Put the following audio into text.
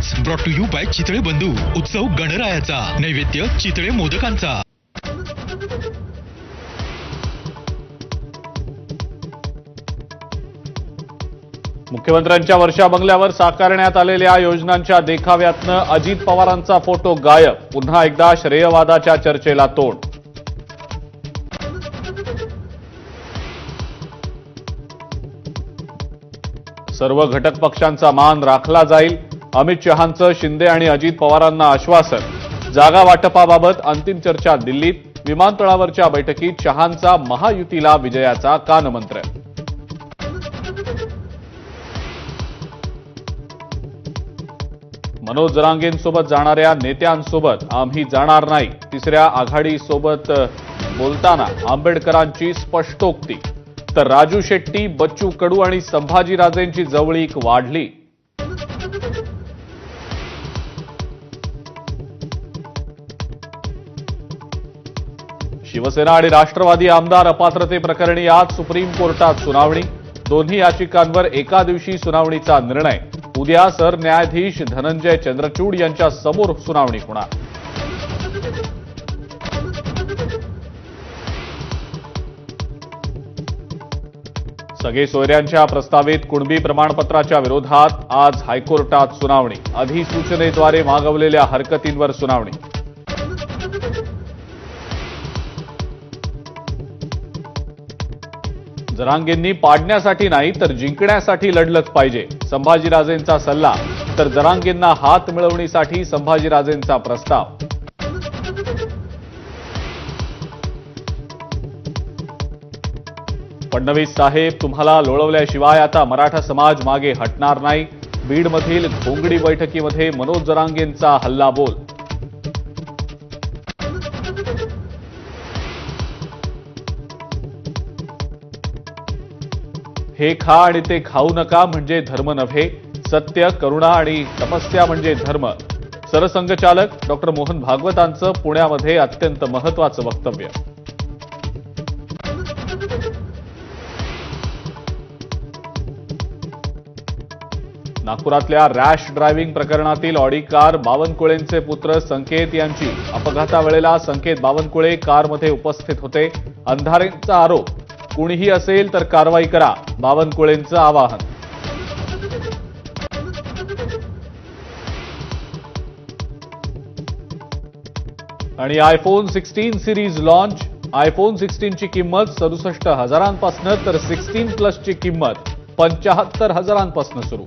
Christmas brought to you by Chitale Bandhu. उत्सव गणरायाचा, नैवेद्य चितळे मोदकांचा. मुख्यमंत्र्यांच्या वर्षा बंगल्यावर साकारण्यात आलेल्या योजनांच्या देखाव्यातनं अजित पवारांचा फोटो गायब. पुन्हा एकदा श्रेयवादाच्या चर्चेला तोंड. सर्व घटक पक्षांचा मान राखला जाईल. अमित शहांचं शिंदे आणि अजित पवारांना आश्वासन. जागा वाटपाबाबत अंतिम चर्चा दिल्लीत. विमानतळावरच्या बैठकीत शहांचा महायुतीला विजयाचा कानमंत्र. मनोज जरांगेंसोबत जाणाऱ्या नेत्यांसोबत आम्ही जाणार नाही. तिसऱ्या आघाडीसोबत बोलताना आंबेडकरांची स्पष्टोक्ती. तर राजू शेट्टी, बच्चू कडू आणि संभाजीराजेंची जवळीक वाढली. शिवसेना आणि राष्ट्रवादी आमदार अपात्रते प्रकरणी आज सुप्रीम कोर्टात सुनावणी. दोन्ही याचिकांवर एका दिवशी सुनावणीचा निर्णय. उद्या सरन्यायाधीश धनंजय चंद्रचूड यांच्या समोर सुनावणी होणार. सगळे सोयऱ्यांच्या प्रस्तावित कुणबी प्रमाणपत्राच्या विरोधात आज हायकोर्टात सुनावणी. अधिसूचनेद्वारे मागवलेल्या हरकतींवर सुनावणी. जरांगेंनी पाडण्यासाठी नाही तर जिंकण्यासाठी लढलंच पाहिजे. संभाजीराजेंचा सल्ला. तर जरांगेंना हात मिळवणीसाठी संभाजीराजेंचा प्रस्ताव. फडणवीस साहेब, तुम्हाला लोळवल्याशिवाय आता मराठा समाज मागे हटणार नाही. बीडमधील घोंगडी बैठकीमध्ये मनोज जरांगेंचा हल्लाबोल. हे खा आणि ते खाऊ नका म्हणजे धर्म नव्हे. सत्य, करुणा आणि तपस्या म्हणजे धर्म. सरसंघचालक डॉक्टर मोहन भागवतांचं पुण्यामध्ये अत्यंत महत्वाचं वक्तव्य. नागपुरातल्या रॅश ड्रायव्हिंग प्रकरणातील ऑडी कार बावनकुळेंचे पुत्र संकेत यांची. अपघातावेळेला संकेत बावनकुळे कारमध्ये उपस्थित होते. अंधारेंचा आरोप. कुणीही असेल तर कारवाई करा, बावनकुळेंचं आवाहन. आणि आयफोन 16 सिरीज लॉन्च. आयफोन 16 ची किंमत 67,000 तर 16 प्लसची किंमत 75,000 सुरू.